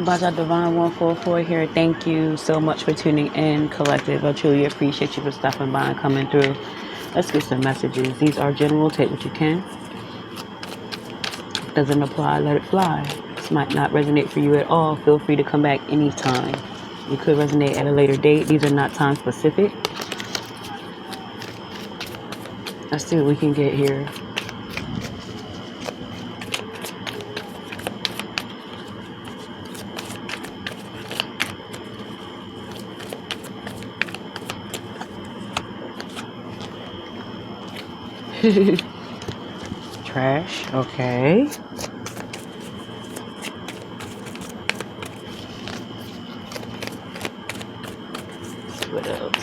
Baja Divine 144 here. Thank you so much for tuning in, Collective. I truly appreciate you for stopping by and coming through. Let's get some messages. These are general. Take what you can. Doesn't apply, let it fly. This might not resonate for you at all. Feel free to come back anytime. You could resonate at a later date. These are not time specific. Let's see what we can get here. Trash. Okay. What else?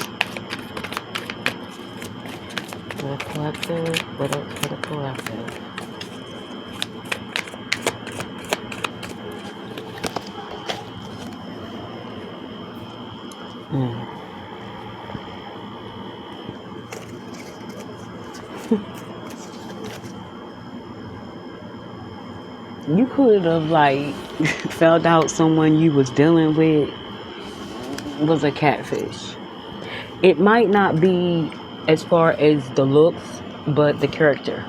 For the collective. What else for the collective? You could have like found out someone you was dealing with was a catfish. It might not be as far as the looks, but the character.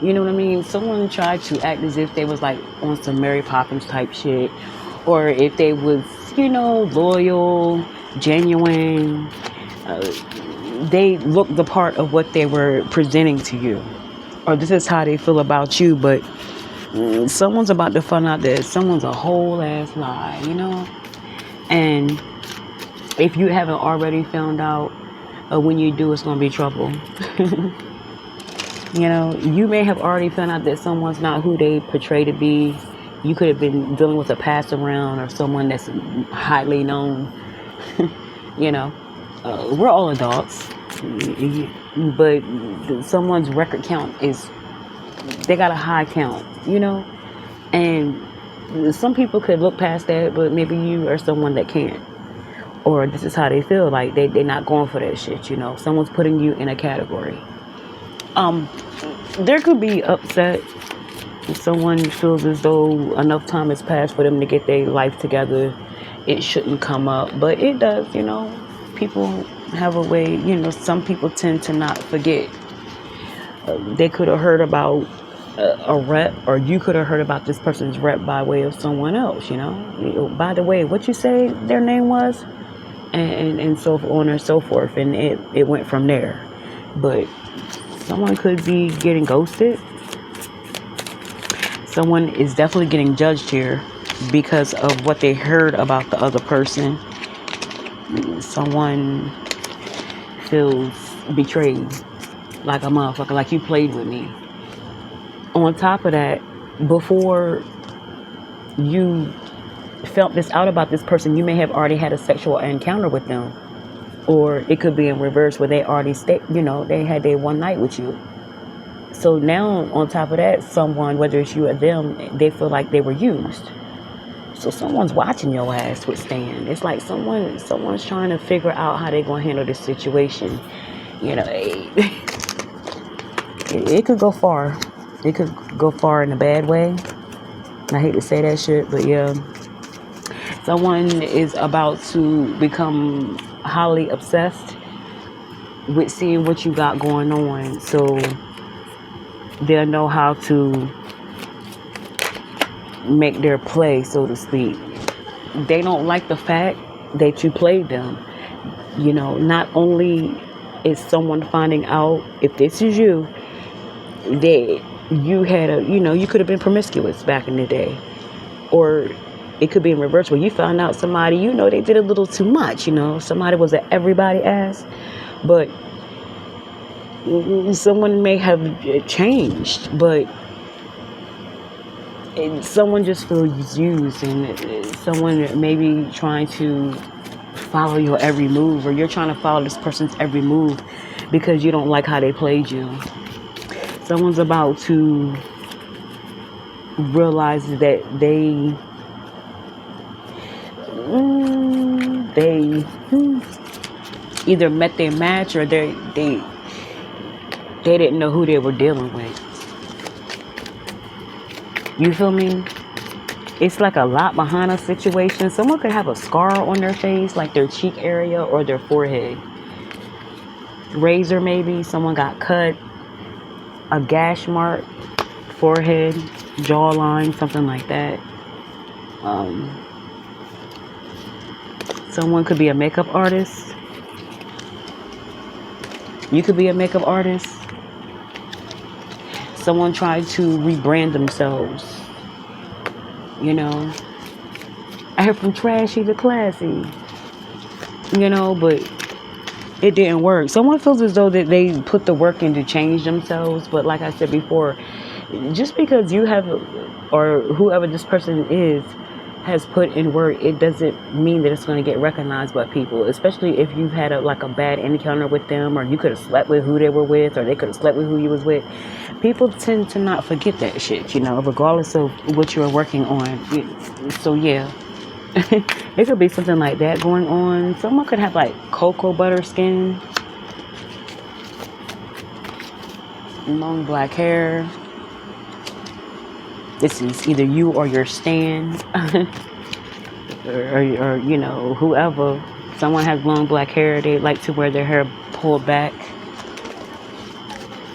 You know what I mean? Someone tried to act as if they was like on some Mary Poppins type shit, or if they was, loyal, genuine. They looked the part of what they were presenting to you, or this is how they feel about you. But someone's about to find out that someone's a whole ass lie, And if you haven't already found out, when you do, it's gonna be trouble. You may have already found out that someone's not who they portray to be. You could have been dealing with a pass around or someone that's highly known. We're all adults, but someone's record count they got a high count, and some people could look past that, but maybe you are someone that can't, or this is how they feel, like they're not going for that shit. Someone's putting you in a category. There could be upset if someone feels as though enough time has passed for them to get their life together. It shouldn't come up, but it does. People have a way. Some people tend to not forget. They could have heard about a rep, or you could have heard about this person's rep by way of someone else. By the way, what you say their name was, and so on and so forth, and it went from there. But someone could be getting ghosted. Someone is definitely getting judged here because of what they heard about the other person. Someone feels betrayed, like a motherfucker, like you played with me. On top of that, before you felt this out about this person, you may have already had a sexual encounter with them. Or it could be in reverse, where they already they had their one night with you. So now, on top of that, someone, whether it's you or them, they feel like they were used. So someone's watching your ass with Stan. It's like someone's trying to figure out how they're going to handle this situation. It could go far. It could go far in a bad way. I hate to say that shit, but yeah. Someone is about to become highly obsessed with seeing what you got going on. So they'll know how to make their play, so to speak. They don't like the fact that you played them. Not only is someone finding out if this is you, that you had you could have been promiscuous back in the day. Or it could be in reverse, where you found out somebody, they did a little too much, somebody was an everybody ass, but someone may have changed, but someone just feels used, and someone may be trying to follow your every move, or you're trying to follow this person's every move because you don't like how they played you. Someone's about to realize that they either met their match, or they didn't know who they were dealing with. You feel me? It's like a lot behind a situation. Someone could have a scar on their face, like their cheek area or their forehead. Razor maybe. Someone got cut. A gash mark. Forehead. Jawline. Something like that. Um, Someone could be a makeup artist. You could be a makeup artist. Someone tried to rebrand themselves. You know, I heard from trashy to classy. But it didn't work. Someone feels as though that they put the work in to change themselves, but like I said before, just because you have, or whoever this person is, has put in work, it doesn't mean that it's going to get recognized by people, especially if you've had a bad encounter with them, or you could have slept with who they were with, or they could have slept with who you was with. People tend to not forget that shit, regardless of what you're working on. So yeah. It could be something like that going on. Someone could have like cocoa butter skin, long black hair. This is either you or your stan, or whoever. Someone has long black hair. They like to wear their hair pulled back.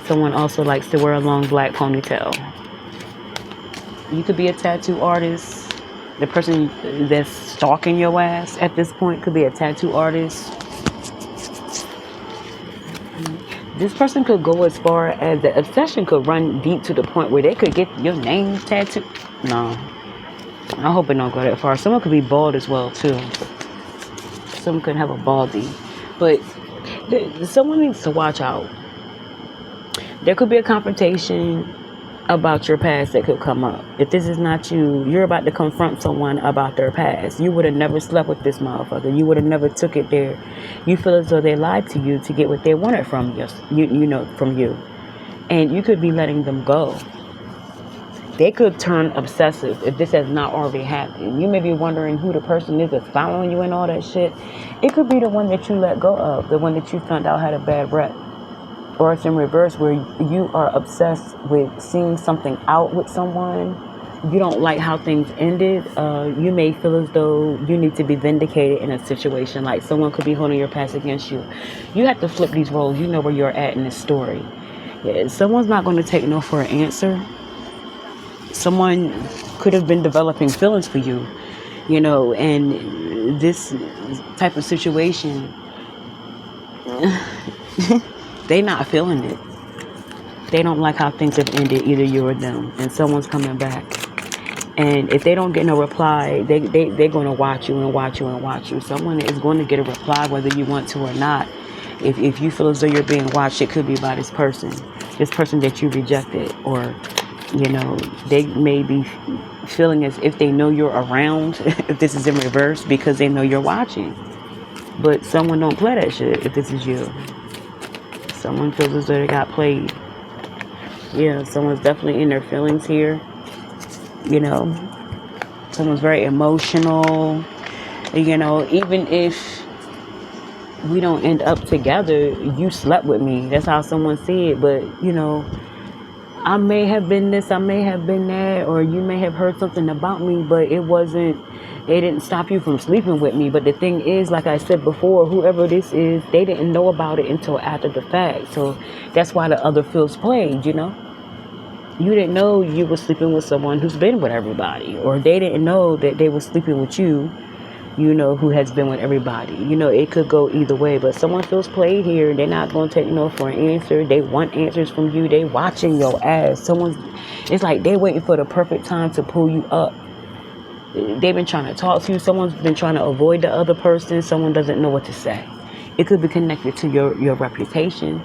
Someone also likes to wear a long black ponytail. You could be a tattoo artist. The person that's stalking your ass at this point could be a tattoo artist. This person could go as far as the obsession could run deep to the point where they could get your name tattooed. No, I hope it don't go that far. Someone could be bald as well too. Someone could have a baldy, but someone needs to watch out. There could be a confrontation about your past that could come up. If this is not you, you're about to confront someone about their past. You would have never slept with this motherfucker. You would have never took it there. You feel as though they lied to you to get what they wanted from you, from you. And you could be letting them go. They could turn obsessive if this has not already happened. You may be wondering who the person is that's following you and all that shit. It could be the one that you let go of, the one that you found out had a bad rep. Or it's in reverse, where you are obsessed with seeing something out with someone. You don't like how things ended. You may feel as though you need to be vindicated in a situation. Like someone could be holding your past against you. You have to flip these roles. You know where you're at in this story. Yeah, someone's not going to take no for an answer. Someone could have been developing feelings for you, and this type of situation, they not feeling it. They don't like how things have ended, either you or them, and someone's coming back. And if they don't get no reply, they're going to watch you and watch you and watch you. Someone is going to get a reply whether you want to or not. If you feel as though you're being watched, it could be by this person that you rejected, or they may be feeling as if they know you're around, if this is in reverse, because they know you're watching. But someone don't play that shit if this is you. Someone feels as though they got played. Yeah, someone's definitely in their feelings here. Someone's very emotional. Even if we don't end up together, you slept with me. That's how someone see it. But, I may have been this, I may have been that, or you may have heard something about me, but it didn't stop you from sleeping with me. But the thing is, like I said before, whoever this is, they didn't know about it until after the fact. So that's why the other feels played, You didn't know you were sleeping with someone who's been with everybody, or they didn't know that they were sleeping with you, who has been with everybody. It could go either way, but someone feels played here. They're not going to take no for an answer. They want answers from you. They watching your ass. It's like they waiting for the perfect time to pull you up. They've been trying to talk to you. Someone's been trying to avoid the other person. Someone doesn't know what to say. It could be connected to your reputation,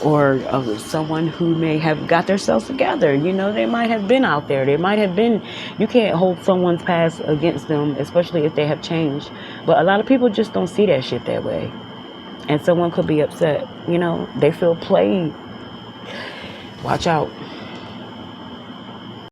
or someone who may have got themselves together. They might have been out there. They might have been. You can't hold someone's past against them, especially if they have changed. But a lot of people just don't see that shit that way. And someone could be upset. They feel played. Watch out.